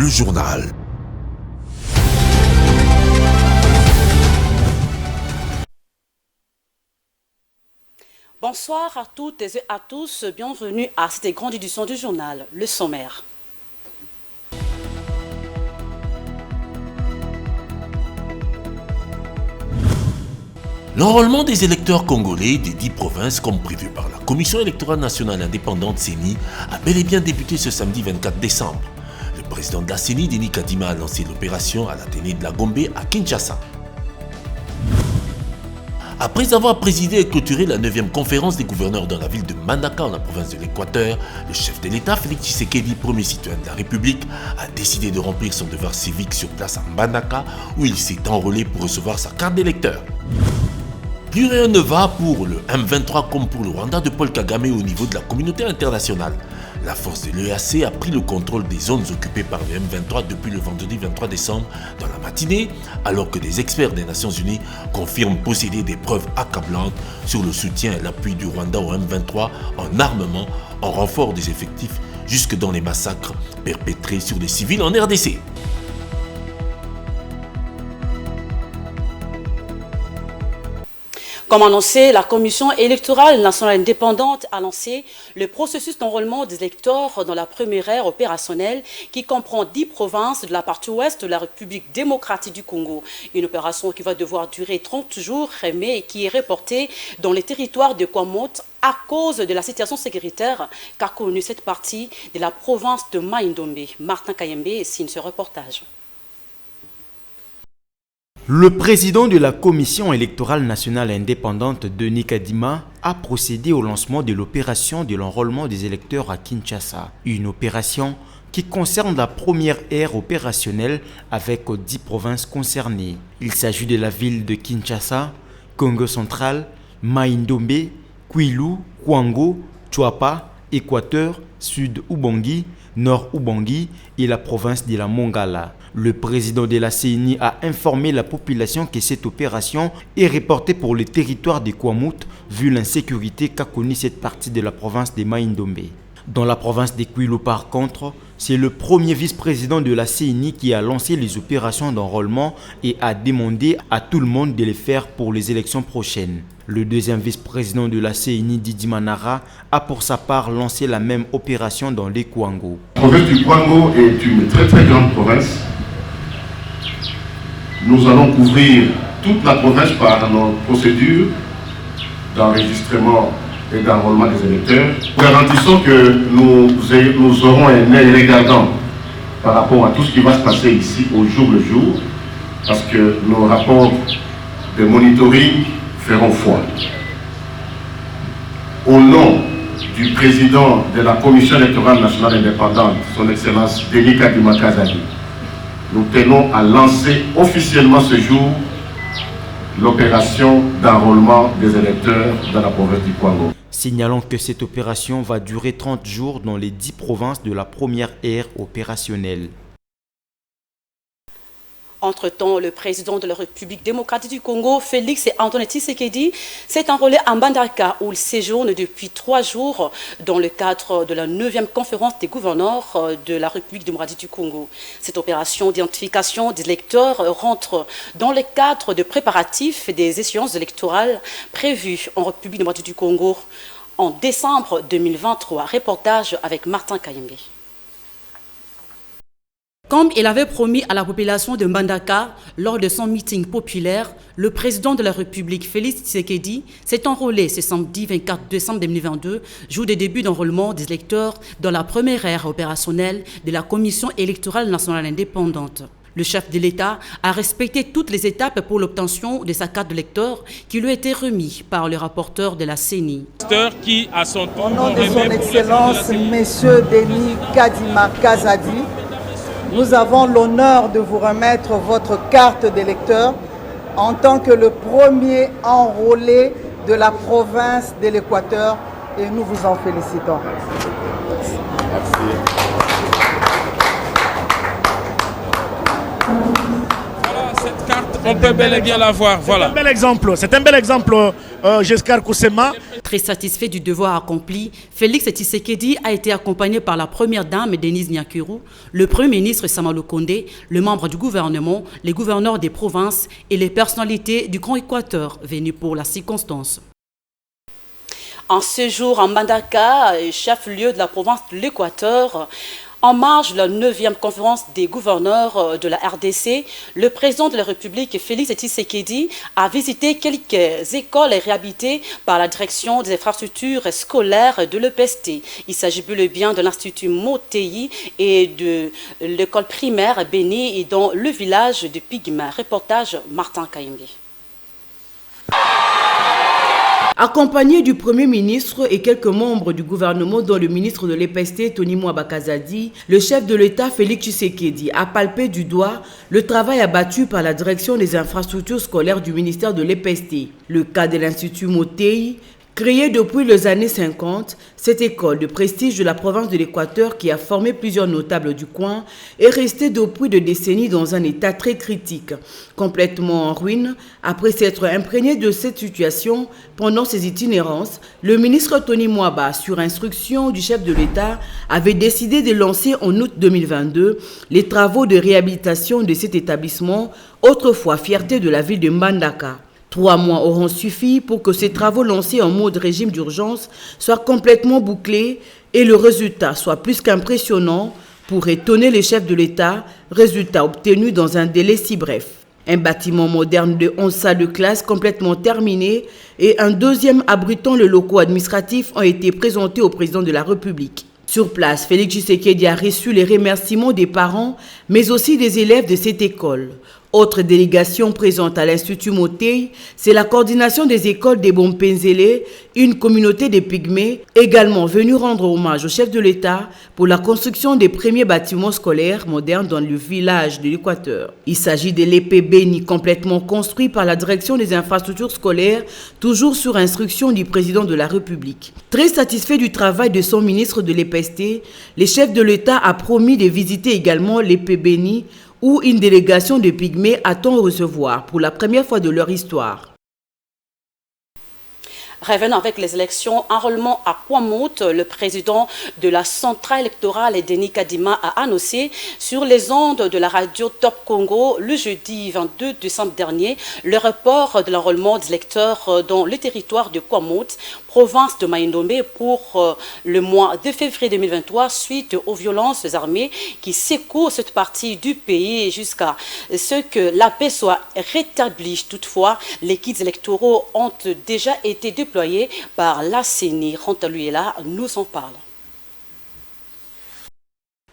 le journal. Bonsoir à toutes et à tous, bienvenue à cette grande édition du journal, le sommaire. L'enrôlement des électeurs congolais des 10 provinces, comme prévu par la Commission électorale nationale indépendante CENI, a bel et bien débuté ce samedi 24 décembre. Le président de la CENI, Denis Kadima, a lancé l'opération à l'Athénée de la Gombe à Kinshasa. Après avoir présidé et clôturé la 9e conférence des gouverneurs dans la ville de Mbandaka, en la province de l'Équateur, le chef de l'État, Félix Tshisekedi, premier citoyen de la République, a décidé de remplir son devoir civique sur place à Mbandaka, où il s'est enrôlé pour recevoir sa carte d'électeur. Plus rien ne va pour le M23 comme pour le Rwanda de Paul Kagame au niveau de la communauté internationale. La force de l'EAC a pris le contrôle des zones occupées par le M23 depuis le vendredi 23 décembre dans la matinée, alors que des experts des Nations Unies confirment posséder des preuves accablantes sur le soutien et l'appui du Rwanda au M23 en armement, en renfort des effectifs, jusque dans les massacres perpétrés sur les civils en RDC. Comme annoncé, la Commission électorale nationale indépendante a lancé le processus d'enrôlement des électeurs dans la première ère opérationnelle qui comprend 10 provinces de la partie ouest de la République démocratique du Congo. Une opération qui va devoir durer 30 jours, mais qui est reportée dans les territoires de Kwamout à cause de la situation sécuritaire qu'a connue cette partie de la province de Mai-Ndombe. Martin Kayembe signe ce reportage. Le président de la Commission électorale nationale indépendante, Denis Kadima, a procédé au lancement de l'opération de l'enrôlement des électeurs à Kinshasa. Une opération qui concerne la première ère opérationnelle avec 10 provinces concernées. Il s'agit de la ville de Kinshasa, Congo central, Mai-Ndombe, Kwilu, Kwango, Chwapa, Équateur, Sud Ubangi, Nord Ubangi et la province de la Mongala. Le président de la CENI a informé la population que cette opération est reportée pour le territoire de Kwamout vu l'insécurité qu'a connue cette partie de la province de Mai-Ndombe. Dans la province de Kwilu par contre, c'est le premier vice-président de la CENI qui a lancé les opérations d'enrôlement et a demandé à tout le monde de les faire pour les élections prochaines. Le deuxième vice-président de la CENI, Didi Manara, a pour sa part lancé la même opération dans les Kwango. La province du Kwango est une très très grande province. Nous allons couvrir toute la province par nos procédures d'enregistrement et d'enrôlement des électeurs. Nous garantissons que nous aurons un œil regardant par rapport à tout ce qui va se passer ici au jour le jour, parce que nos rapports de monitoring feront foi. Au nom du président de la Commission électorale nationale indépendante, son Excellence Denis Kadima Kazali, nous tenons à lancer officiellement ce jour l'opération d'enrôlement des électeurs dans la province du Kwango. Signalons que cette opération va durer 30 jours dans les 10 provinces de la première ère opérationnelle. Entre-temps, le président de la République démocratique du Congo, Félix Antoine Tshisekedi, s'est enrôlé à Mbandaka où il séjourne depuis 3 jours dans le cadre de la 9e conférence des gouverneurs de la République démocratique du Congo. Cette opération d'identification des électeurs rentre dans le cadre de préparatifs des échéances électorales prévues en République démocratique du Congo en décembre 2023. Reportage avec Martin Kayembe. Comme il avait promis à la population de Mbandaka lors de son meeting populaire, le président de la République, Félix Tshisekedi, s'est enrôlé ce samedi 24 décembre 2022, jour des débuts d'enrôlement des électeurs dans la première ère opérationnelle de la Commission électorale nationale indépendante. Le chef de l'État a respecté toutes les étapes pour l'obtention de sa carte d'électeur qui lui a été remise par le rapporteur de la CENI. Qui, à son tour, au nom de son Excellence, M. Denis Kadima Kazadi, nous avons l'honneur de vous remettre votre carte d'électeur en tant que le premier enrôlé de la province de l'Équateur et nous vous en félicitons. Merci. Voilà, cette carte, on peut bel et bien la voir. Voilà. C'est un bel exemple, Giscard Koussema. Très satisfait du devoir accompli, Félix Tshisekedi a été accompagné par la première dame Denise Nyakuru, le premier ministre Samalou Kondé, le membre du gouvernement, les gouverneurs des provinces et les personnalités du Grand Équateur venus pour la circonstance. En séjour en Mbandaka, chef-lieu de la province de l'Équateur, en marge de la 9e conférence des gouverneurs de la RDC, le président de la République, Félix Tshisekedi, a visité quelques écoles réhabilitées par la direction des infrastructures scolaires de l'EPST. Il s'agit bel et bien de l'Institut Motei et de l'école primaire Béni dans le village de Pigma. Reportage Martin Kayembi. Accompagné du Premier ministre et quelques membres du gouvernement dont le ministre de l'EPST, Tony Mwaba Kazadi, le chef de l'État, Félix Tshisekedi, a palpé du doigt le travail abattu par la direction des infrastructures scolaires du ministère de l'EPST. Le cas de l'Institut Motei, créée depuis les années 50, cette école de prestige de la province de l'Équateur qui a formé plusieurs notables du coin est restée depuis des décennies dans un état très critique, complètement en ruine. Après s'être imprégné de cette situation pendant ses itinérances, le ministre Tony Mwaba, sur instruction du chef de l'État, avait décidé de lancer en août 2022 les travaux de réhabilitation de cet établissement, autrefois fierté de la ville de Mbandaka. 3 mois auront suffi pour que ces travaux lancés en mode régime d'urgence soient complètement bouclés et le résultat soit plus qu'impressionnant pour étonner les chefs de l'État, résultat obtenu dans un délai si bref. Un bâtiment moderne de 11 salles de classe complètement terminé et un deuxième abritant le locaux administratifs ont été présentés au président de la République. Sur place, Félix Tshisekedi a reçu les remerciements des parents, mais aussi des élèves de cette école. Autre délégation présente à l'Institut Motei, c'est la coordination des écoles des Bompenzele, une communauté des Pygmées, également venue rendre hommage au chef de l'État pour la construction des premiers bâtiments scolaires modernes dans le village de l'Équateur. Il s'agit de l'EP Béni complètement construit par la direction des infrastructures scolaires, toujours sur instruction du président de la République. Très satisfait du travail de son ministre de l'EPST, le chef de l'État a promis de visiter également l'EP Béni, où une délégation de Pygmées attend recevoir pour la première fois de leur histoire. Revenons avec les élections. Enrôlement à Kwamouth, le président de la centrale électorale, Denis Kadima, a annoncé sur les ondes de la radio Top Congo le jeudi 22 décembre dernier le report de l'enrôlement des électeurs dans le territoire de Kwamouth, province de Maïndomé, pour le mois de février 2023 suite aux violences armées qui secouent cette partie du pays jusqu'à ce que la paix soit rétablie. Toutefois, les kits électoraux ont déjà été déployés par la CENI. Rantaluela nous en parle.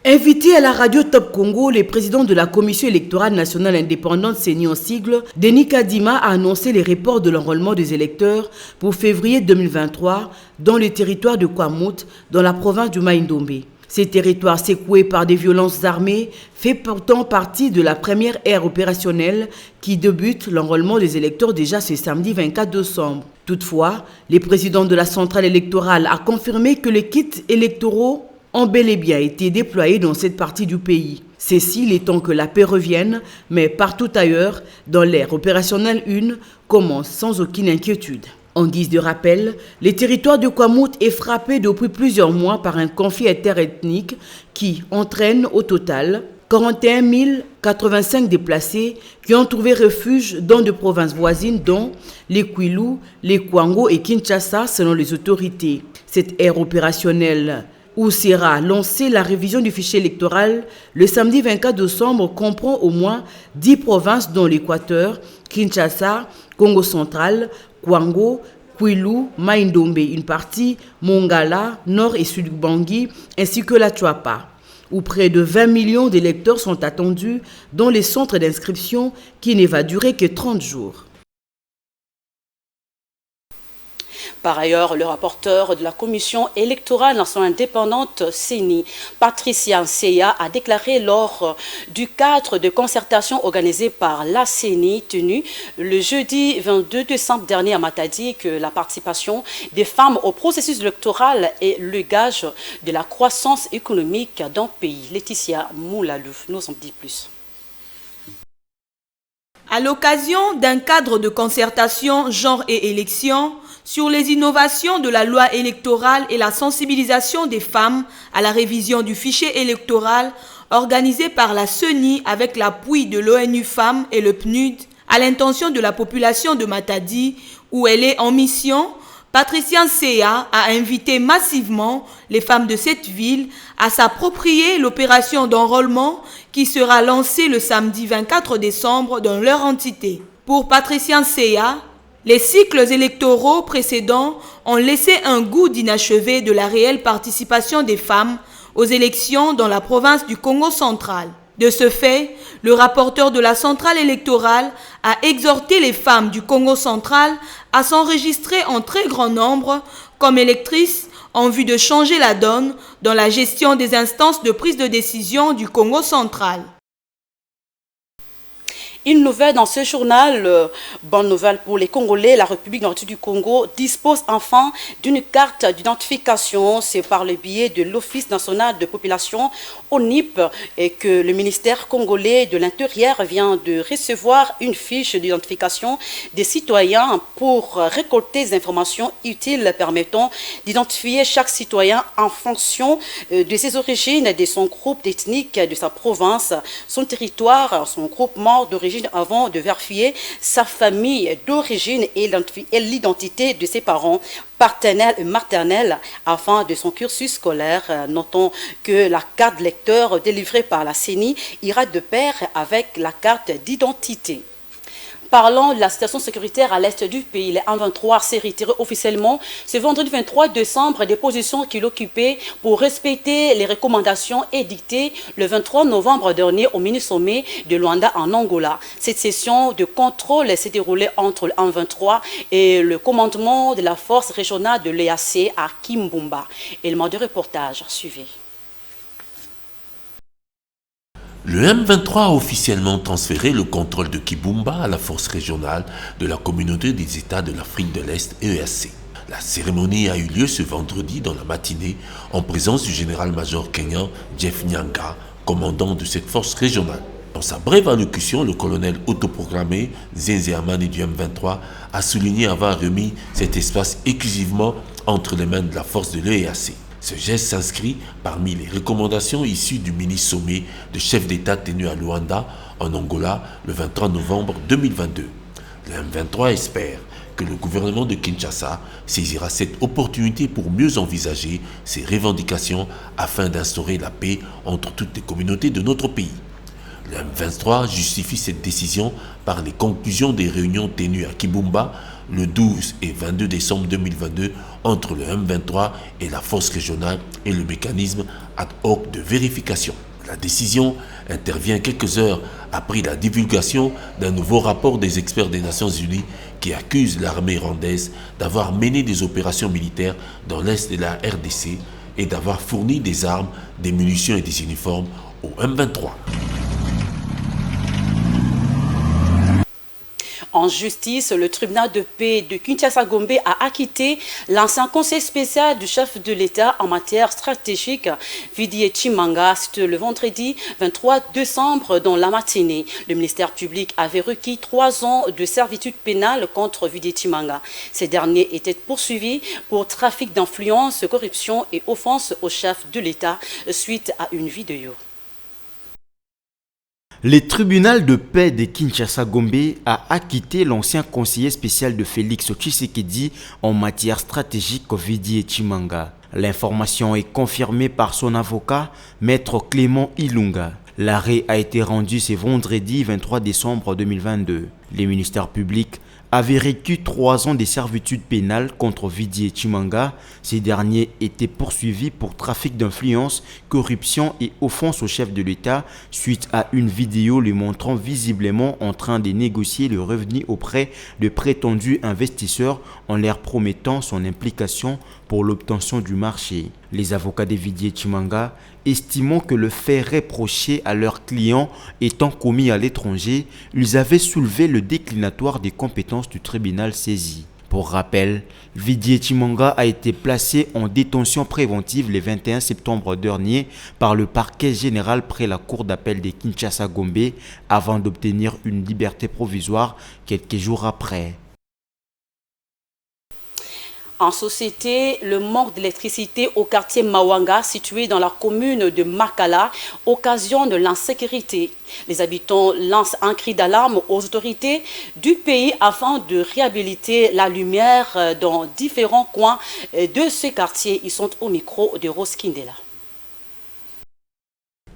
Invité à la radio Top Congo, le président de la Commission électorale nationale indépendante CENI en sigle, Denis Kadima a annoncé les reports de l'enrôlement des électeurs pour février 2023 dans le territoire de Kwamouth, dans la province du Maïndomé. Ces territoires secoués par des violences armées fait pourtant partie de la première ère opérationnelle qui débute l'enrôlement des électeurs déjà ce samedi 24 décembre. Toutefois, le président de la centrale électorale a confirmé que les kits électoraux ont bel et bien été déployés dans cette partie du pays. Ceci, le temps que la paix revienne, mais partout ailleurs, dans l'ère opérationnelle 1, commence sans aucune inquiétude. En guise de rappel, le territoire de Kwamouth est frappé depuis plusieurs mois par un conflit interethnique qui entraîne au total 41 085 déplacés qui ont trouvé refuge dans des provinces voisines dont les Kwilu, les Kwango et Kinshasa selon les autorités. Cette ère opérationnelle où sera lancée la révision du fichier électoral le samedi 24 décembre comprend au moins 10 provinces dont l'Équateur, Kinshasa, Congo central, Kwango, Kwilu, Maïndombe, une partie, Mongala, Nord et Sud Bangui, ainsi que la Chouapa, où près de 20 millions d'électeurs sont attendus dans les centres d'inscription qui ne va durer que 30 jours. Par ailleurs, le rapporteur de la Commission électorale nationale indépendante CENI, Patricia Nseya, a déclaré lors du cadre de concertation organisé par la CENI tenu le jeudi 22 décembre dernier à Matadi que la participation des femmes au processus électoral est le gage de la croissance économique d'un pays. Laetitia Moulalouf nous en dit plus. À l'occasion d'un cadre de concertation genre et élection, sur les innovations de la loi électorale et la sensibilisation des femmes à la révision du fichier électoral organisée par la CENI avec l'appui de l'ONU Femmes et le PNUD à l'intention de la population de Matadi où elle est en mission. Patricia Nseya a invité massivement les femmes de cette ville à s'approprier l'opération d'enrôlement qui sera lancée le samedi 24 décembre dans leur entité. Pour Patricia Nseya, les cycles électoraux précédents ont laissé un goût d'inachevé de la réelle participation des femmes aux élections dans la province du Congo central. De ce fait, le rapporteur de la centrale électorale a exhorté les femmes du Congo central à s'enregistrer en très grand nombre comme électrices en vue de changer la donne dans la gestion des instances de prise de décision du Congo central. Une nouvelle dans ce journal, bonne nouvelle pour les Congolais, la République démocratique du Congo dispose enfin d'une carte d'identification. C'est par le biais de l'Office national de population, ONIP, et que le ministère congolais de l'Intérieur vient de recevoir une fiche d'identification des citoyens pour récolter des informations utiles permettant d'identifier chaque citoyen en fonction de ses origines, de son groupe ethnique, de sa province, son territoire, son groupement d'origine, avant de vérifier sa famille d'origine et l'identité de ses parents, partenaires et maternels afin de son cursus scolaire. Notons que la carte lecteur délivrée par la CENI ira de pair avec la carte d'identité. Parlant de la situation sécuritaire à l'est du pays, le M23 s'est retiré officiellement ce vendredi 23 décembre des positions qu'il occupait pour respecter les recommandations édictées le 23 novembre dernier au mini-sommet de Luanda en Angola. Cette session de contrôle s'est déroulée entre le M23 et le commandement de la force régionale de l'EAC à Kimbumba. Élément de reportage suivi. Le M23 a officiellement transféré le contrôle de Kibumba à la force régionale de la communauté des États de l'Afrique de l'Est, EAC. La cérémonie a eu lieu ce vendredi dans la matinée en présence du général-major kenyan Jeff Nyanga, commandant de cette force régionale. Dans sa brève allocution, le colonel autoproclamé Zenze Amani du M23 a souligné avoir remis cet espace exclusivement entre les mains de la force de l'EAC. Ce geste s'inscrit parmi les recommandations issues du mini-sommet de chefs d'État tenu à Luanda, en Angola, le 23 novembre 2022. Le M23 espère que le gouvernement de Kinshasa saisira cette opportunité pour mieux envisager ses revendications afin d'instaurer la paix entre toutes les communautés de notre pays. Le M23 justifie cette décision par les conclusions des réunions tenues à Kibumba le 12 et 22 décembre 2022 entre le M23 et la force régionale et le mécanisme ad hoc de vérification. La décision intervient quelques heures après la divulgation d'un nouveau rapport des experts des Nations Unies qui accuse l'armée rwandaise d'avoir mené des opérations militaires dans l'est de la RDC et d'avoir fourni des armes, des munitions et des uniformes au M23. En justice, le tribunal de paix de Kinshasa-Gombe a acquitté l'ancien conseiller spécial du chef de l'État en matière stratégique, Vidier Chimanga, le vendredi 23 décembre dans la matinée. Le ministère public avait requis 3 ans de servitude pénale contre Vidier Chimanga. Ces derniers étaient poursuivis pour trafic d'influence, corruption et offense au chef de l'État suite à une vidéo. Le tribunal de paix de Kinshasa-Gombe a acquitté l'ancien conseiller spécial de Félix Tshisekedi en matière stratégique Vidier Chimanga. L'information est confirmée par son avocat, Maître Clément Ilunga. L'arrêt a été rendu ce vendredi 23 décembre 2022. Le ministère public avait requis 3 ans de servitude pénale contre Vidier Chimanga. Ces derniers étaient poursuivis pour trafic d'influence, corruption et offense au chef de l'État suite à une vidéo le montrant visiblement en train de négocier le revenu auprès de prétendus investisseurs en leur promettant son implication pour l'obtention du marché. Les avocats de Vidier Chimanga, estimant que le fait reproché à leurs clients étant commis à l'étranger, ils avaient soulevé le déclinatoire des compétences du tribunal saisi. Pour rappel, Vidier Chimanga a été placé en détention préventive le 21 septembre dernier par le parquet général près la cour d'appel de Kinshasa-Gombe avant d'obtenir une liberté provisoire quelques jours après. En société, le manque d'électricité au quartier Mawanga, situé dans la commune de Makala, occasionne l'insécurité. Les habitants lancent un cri d'alarme aux autorités du pays afin de réhabiliter la lumière dans différents coins de ce quartier. Ils sont au micro de Rose Kindela.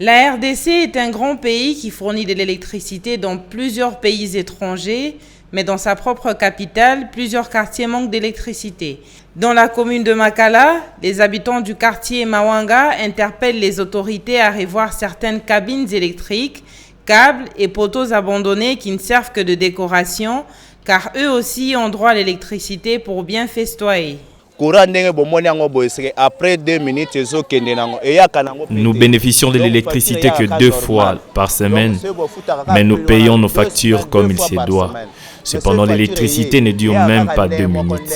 La RDC est un grand pays qui fournit de l'électricité dans plusieurs pays étrangers, mais dans sa propre capitale, plusieurs quartiers manquent d'électricité. Dans la commune de Makala, les habitants du quartier Mawanga interpellent les autorités à revoir certaines cabines électriques, câbles et poteaux abandonnés qui ne servent que de décoration, car eux aussi ont droit à l'électricité pour bien festoyer. Après 2 minutes, nous bénéficions de l'électricité que 2 fois par semaine, mais nous payons nos factures comme il se doit. Cependant, l'électricité ne dure même pas 2 minutes.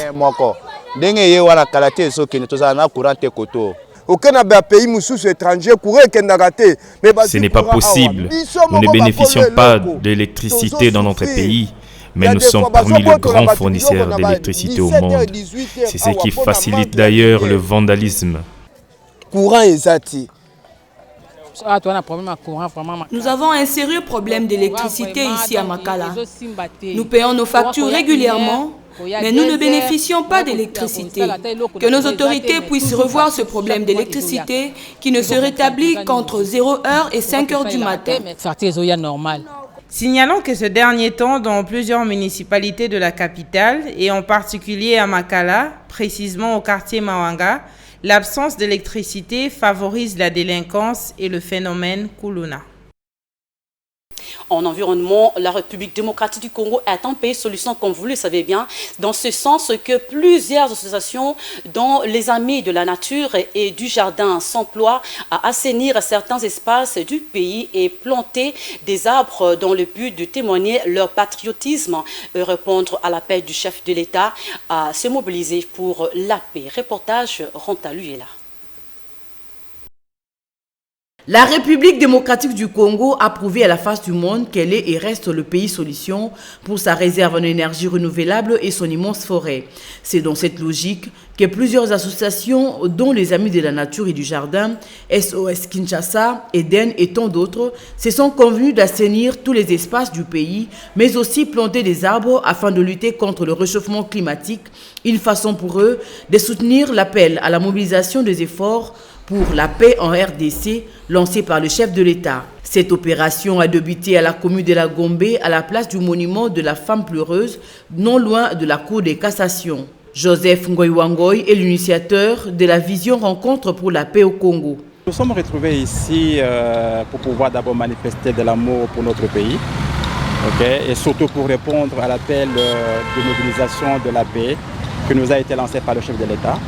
Ce n'est pas possible. Nous ne bénéficions pas d'électricité dans notre pays, mais nous sommes parmi les grands fournisseurs d'électricité au monde. C'est ce qui facilite d'ailleurs le vandalisme. Nous avons un sérieux problème d'électricité ici à Makala. Nous payons nos factures régulièrement, mais nous ne bénéficions pas d'électricité. Que nos autorités puissent revoir ce problème d'électricité qui ne se rétablit qu'entre 0h et 5h du matin. Signalons que ces derniers temps, dans plusieurs municipalités de la capitale, et en particulier à Makala, précisément au quartier Mawanga, l'absence d'électricité favorise la délinquance et le phénomène Kuluna. En environnement, la République démocratique du Congo est un pays solution, comme vous le savez bien, dans ce sens que plusieurs associations, dont les Amis de la Nature et du Jardin, s'emploient à assainir certains espaces du pays et planter des arbres dans le but de témoigner leur patriotisme et répondre à l'appel du chef de l'État à se mobiliser pour la paix. Reportage Ranta Luyela. La République démocratique du Congo a prouvé à la face du monde qu'elle est et reste le pays solution pour sa réserve en énergie renouvelable et son immense forêt. C'est dans cette logique que plusieurs associations, dont les Amis de la Nature et du Jardin, SOS Kinshasa, Eden et tant d'autres, se sont convenus d'assainir tous les espaces du pays, mais aussi planter des arbres afin de lutter contre le réchauffement climatique, une façon pour eux de soutenir l'appel à la mobilisation des efforts pour la paix en RDC lancé par le chef de l'État. Cette opération a débuté à la commune de la Gombe, à la place du monument de la femme pleureuse, non loin de la Cour des cassations. Joseph Ngoy est l'initiateur de la vision Rencontre pour la paix au Congo. Nous sommes retrouvés ici pour pouvoir d'abord manifester de l'amour pour notre pays, et surtout pour répondre à l'appel de mobilisation de la paix qui nous a été lancé par le chef de l'État.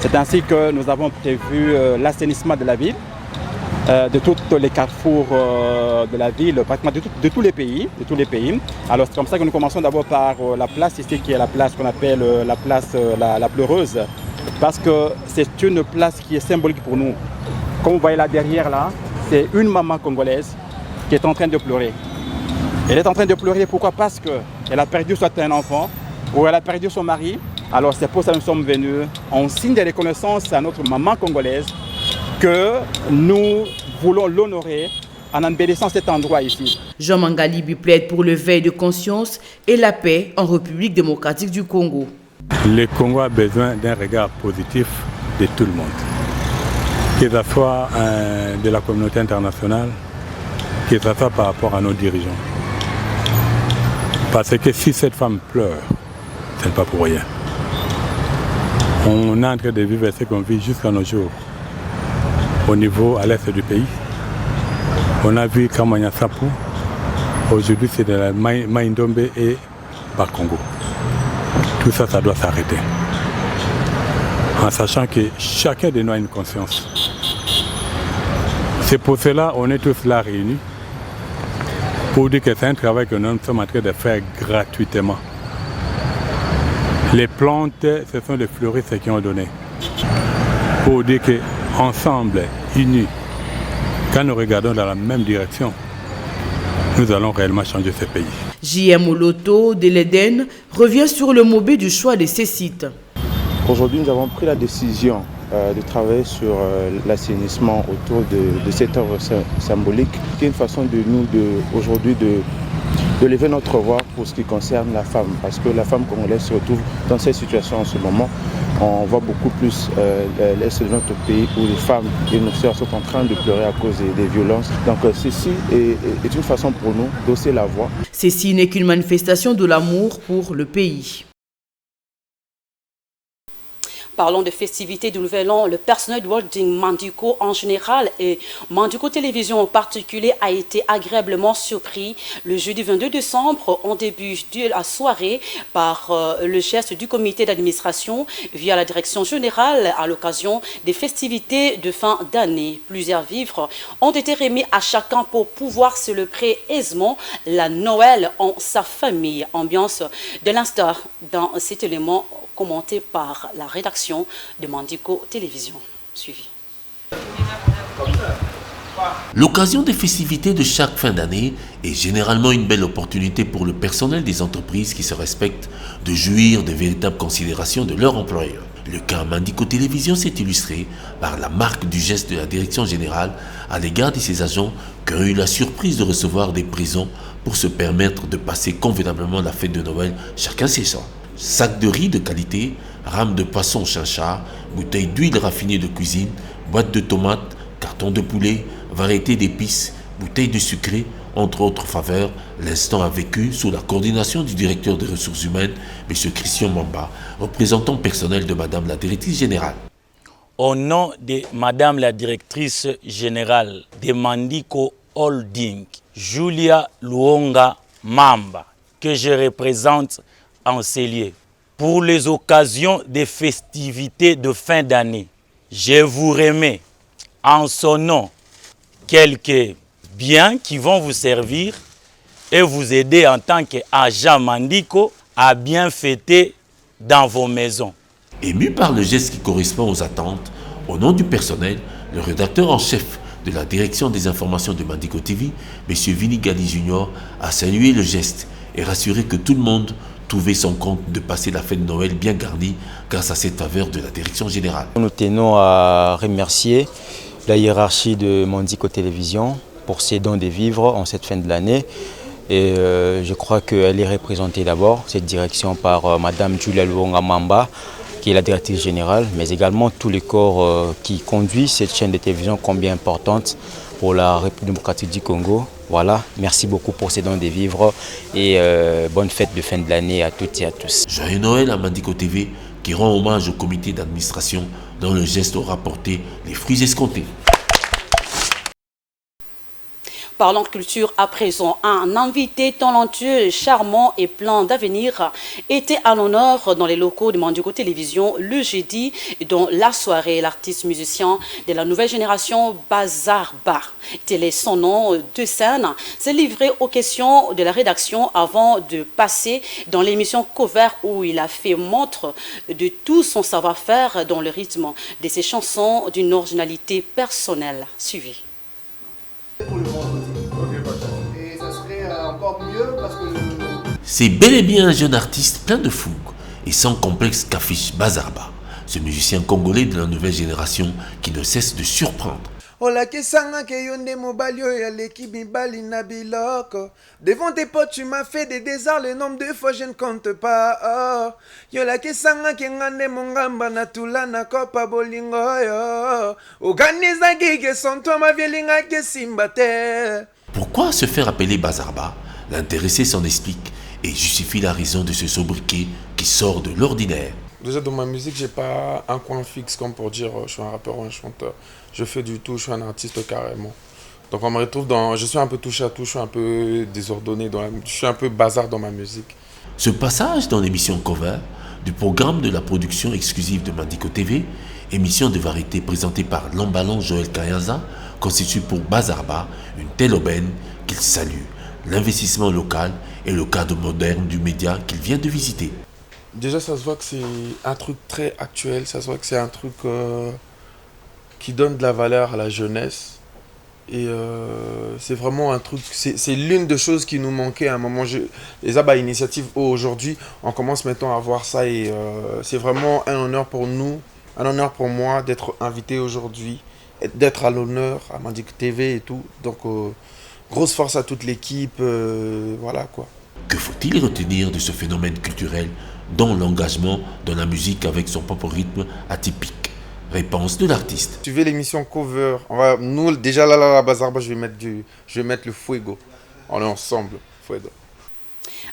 C'est ainsi que nous avons prévu l'assainissement de la ville, de tous les carrefours de la ville, pratiquement de tous les pays. Alors c'est comme ça que nous commençons d'abord par la place ici, qui est la place qu'on appelle la place la pleureuse, parce que c'est une place qui est symbolique pour nous. Comme vous voyez là derrière, là, c'est une maman congolaise qui est en train de pleurer. Elle est en train de pleurer, pourquoi? Parce qu'elle a perdu soit un enfant, ou elle a perdu son mari. Alors c'est pour ça que nous sommes venus en signe de reconnaissance à notre maman congolaise que nous voulons l'honorer en embellissant cet endroit ici. Jean Mangalibi plaide pour l'éveil de conscience et la paix en République démocratique du Congo. Le Congo a besoin d'un regard positif de tout le monde, que ce soit de la communauté internationale, que ce soit par rapport à nos dirigeants. Parce que si cette femme pleure, ce n'est pas pour rien. On est en train de vivre ce qu'on vit jusqu'à nos jours. Au niveau à l'est du pays, on a vu Kamanya Sapu. Aujourd'hui, c'est de la Maïndombe et Bakongo. Tout ça, ça doit s'arrêter. En sachant que chacun de nous a une conscience. C'est pour cela qu'on est tous là réunis. Pour dire que c'est un travail que nous sommes en train de faire gratuitement. Les plantes, ce sont les fleuristes qui ont donné. Pour dire qu'ensemble, unis, quand nous regardons dans la même direction, nous allons réellement changer ce pays. J.M. Oloto de l'Eden revient sur le mobile du choix de ces sites. Aujourd'hui, nous avons pris la décision de travailler sur l'assainissement autour de cette œuvre symbolique, qui est une façon de nous aujourd'hui de lever notre voix pour ce qui concerne la femme, parce que la femme congolaise se retrouve dans cette situation en ce moment. On voit beaucoup plus l'est de notre pays où les femmes et nos sœurs sont en train de pleurer à cause des violences. Donc ceci est une façon pour nous d'hausser la voix. Ceci n'est qu'une manifestation de l'amour pour le pays. Parlons de festivités du Nouvel An. Le personnel du holding Mandiko en général et Mandiko Télévision en particulier a été agréablement surpris le jeudi 22 décembre en début de la soirée par le geste du comité d'administration via la direction générale à l'occasion des festivités de fin d'année. Plusieurs vivres ont été remis à chacun pour pouvoir célébrer aisément la Noël en sa famille. Ambiance de l'instar dans cet élément commenté par la rédaction de Mandiko Télévision. Suivi. L'occasion des festivités de chaque fin d'année est généralement une belle opportunité pour le personnel des entreprises qui se respectent de jouir de véritables considérations de leur employeur. Le cas Mandiko Télévision s'est illustré par la marque du geste de la direction générale à l'égard de ses agents qui ont eu la surprise de recevoir des prisons pour se permettre de passer convenablement la fête de Noël chacun ses champs. Sacs de riz de qualité, rames de poisson chinchard, bouteilles d'huile raffinée de cuisine, boîtes de tomates, cartons de poulet, variétés d'épices, bouteilles de sucré, entre autres faveurs, l'instant a vécu sous la coordination du directeur des ressources humaines, M. Christian Mamba, représentant personnel de Madame la Directrice Générale. Au nom de Madame la Directrice Générale de Mandiko Holding, Julia Luonga Mamba, que je représente en ces lieux. Pour les occasions des festivités de fin d'année, je vous remets en son nom quelques biens qui vont vous servir et vous aider en tant qu'agent Mandiko à bien fêter dans vos maisons. Ému par le geste qui correspond aux attentes, au nom du personnel, le rédacteur en chef de la direction des informations de Mandiko TV, M. Vini Gali Junior, a salué le geste et rassuré que tout le monde trouvait son compte de passer la fête de Noël bien garnie grâce à cette faveur de la direction générale. Nous tenons à remercier la hiérarchie de Mandiko Télévision pour ses dons de vivres en cette fin de l'année. Et je crois qu'elle est représentée d'abord, cette direction, par Madame Julia Luonga Mamba, qui est la directrice générale, mais également tous les corps qui conduisent cette chaîne de télévision combien importante pour la République démocratique du Congo. Voilà, merci beaucoup pour ces dons de vivres et bonne fête de fin de l'année à toutes et à tous. Joyeux Noël à Mandiko TV qui rend hommage au comité d'administration dont le geste aura porté les fruits escomptés. Parlons culture à présent. Un invité talentueux, charmant et plein d'avenir était à l'honneur dans les locaux de Mandiko Télévision le jeudi dans la soirée. L'artiste musicien de la nouvelle génération, Bazarba, tel est son nom de scène, s'est livré aux questions de la rédaction avant de passer dans l'émission Cover où il a fait montre de tout son savoir-faire dans le rythme de ses chansons d'une originalité personnelle. Suivi. Et ça serait encore mieux parce que... C'est bel et bien un jeune artiste plein de fougue et sans complexe qu'affiche Bazarba, ce musicien congolais de la nouvelle génération qui ne cesse de surprendre. Devant tes potes, tu m'as fait des désarts, le nombre de fois je ne compte pas. Pourquoi se faire appeler Bazarba? L'intéressé s'en explique et justifie la raison de ce sobriquet qui sort de l'ordinaire. Déjà dans ma musique, j'ai pas un coin fixe comme pour dire je suis un rappeur ou un chanteur. Je fais du tout, je suis un artiste carrément. Donc on me retrouve dans... Je suis un peu touche à tout, je suis un peu désordonné, je suis un peu bazar dans ma musique. Ce passage dans l'émission Cover du programme de la production exclusive de Mandiko TV, émission de variété présentée par l'emballant Joël Kayaza, constitue pour Bazarba une telle aubaine qu'il salue l'investissement local et le cadre moderne du média qu'il vient de visiter. Déjà, ça se voit que c'est un truc très actuel, ça se voit que c'est un truc qui donne de la valeur à la jeunesse. Et c'est vraiment un truc, c'est l'une des choses qui nous manquait à un moment. Les Abba Initiative aujourd'hui, on commence maintenant à voir ça et c'est vraiment un honneur pour nous, un honneur pour moi d'être invité aujourd'hui, d'être à l'honneur à Mandik TV et tout. Donc grosse force à toute l'équipe, voilà quoi. Que faut-il retenir de ce phénomène culturel dont l'engagement dans la musique avec son propre rythme atypique? Réponse de l'artiste. Suivez l'émission Cover. Nous, déjà là, Bazarba, je vais mettre le Fuego. On est ensemble, Fuego.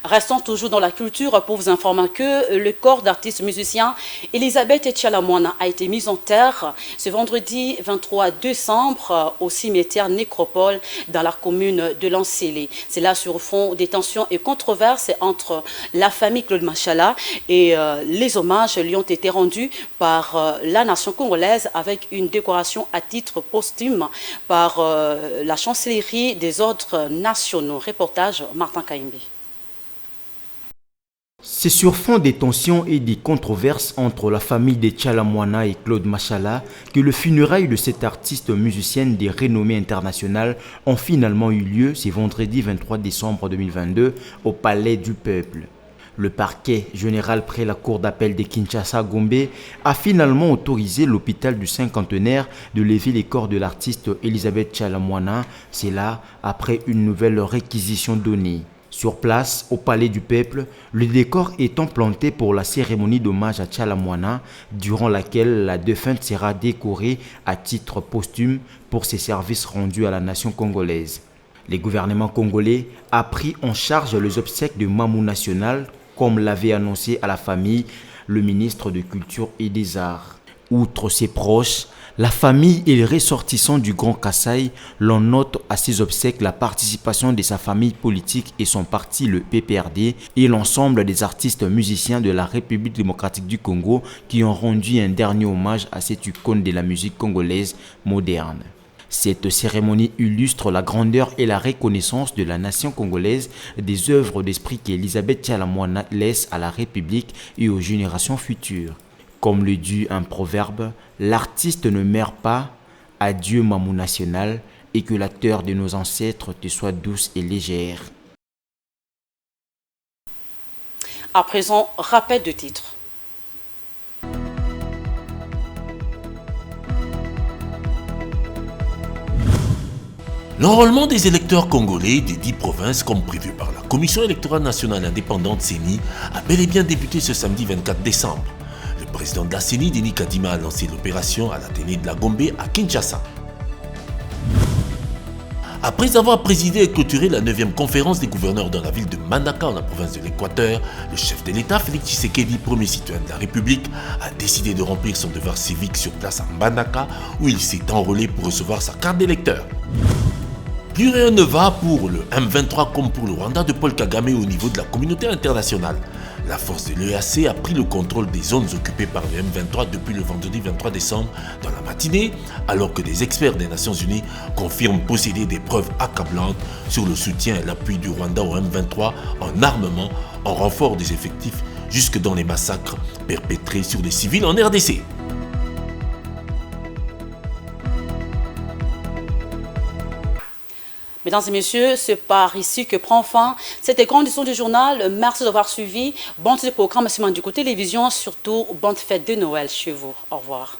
Restons toujours dans la culture pour vous informer que le corps d'artiste musicien Elisabeth Tchalamwana a été mis en terre ce vendredi 23 décembre au cimetière Nécropole dans la commune de Lancélé. C'est là sur fond des tensions et controverses entre la famille Claude Machala et les hommages lui ont été rendus par la nation congolaise avec une décoration à titre posthume par la chancellerie des ordres nationaux. Reportage Martin Kaimbi. C'est sur fond des tensions et des controverses entre la famille de Tchalamwana et Claude Machala que le funérailles de cette artiste musicienne de renommée internationale ont finalement eu lieu ce vendredi 23 décembre 2022 au Palais du Peuple. Le parquet général près la cour d'appel de Kinshasa-Gombe a finalement autorisé l'hôpital du cinquantenaire de lever les corps de l'artiste Elisabeth Tchalamwana, c'est là après une nouvelle réquisition donnée. Sur place, au Palais du Peuple, le décor étant planté pour la cérémonie d'hommage à Tchalamwana, durant laquelle la défunte sera décorée à titre posthume pour ses services rendus à la nation congolaise. Le gouvernement congolais a pris en charge les obsèques de Mamou National, comme l'avait annoncé à la famille le ministre de Culture et des Arts. Outre ses proches, la famille et les ressortissants du Grand Kasaï l'on note à ses obsèques la participation de sa famille politique et son parti, le PPRD, et l'ensemble des artistes musiciens de la République démocratique du Congo qui ont rendu un dernier hommage à cette icône de la musique congolaise moderne. Cette cérémonie illustre la grandeur et la reconnaissance de la nation congolaise des œuvres d'esprit qu'Elisabeth Tchalamwana laisse à la République et aux générations futures. Comme le dit un proverbe, l'artiste ne meurt pas, adieu Mamou National, et que la terre de nos ancêtres te soit douce et légère. À présent, rappel de titres. L'enrôlement des électeurs congolais des 10 provinces, comme prévu par la Commission électorale nationale indépendante CENI, a bel et bien débuté ce samedi 24 décembre. Le président de la CENI, Denis Kadima, a lancé l'opération à l'Athénée de la Gombe à Kinshasa. Après avoir présidé et clôturé la 9e conférence des gouverneurs dans la ville de Mbandaka, en la province de l'Équateur, le chef de l'État, Félix Tshisekedi, premier citoyen de la République, a décidé de remplir son devoir civique sur place à Mbandaka, où il s'est enrôlé pour recevoir sa carte d'électeur. Plus rien ne va pour le M23 comme pour le Rwanda de Paul Kagame au niveau de la communauté internationale. La force de l'EAC a pris le contrôle des zones occupées par le M23 depuis le vendredi 23 décembre dans la matinée, alors que des experts des Nations Unies confirment posséder des preuves accablantes sur le soutien et l'appui du Rwanda au M23 en armement, en renfort des effectifs, jusque dans les massacres perpétrés sur des civils en RDC. Mesdames et messieurs, c'est par ici que prend fin cette grande édition du journal. Merci d'avoir suivi. Bonne programme du côté télévision, surtout bonne fête de Noël chez vous. Au revoir.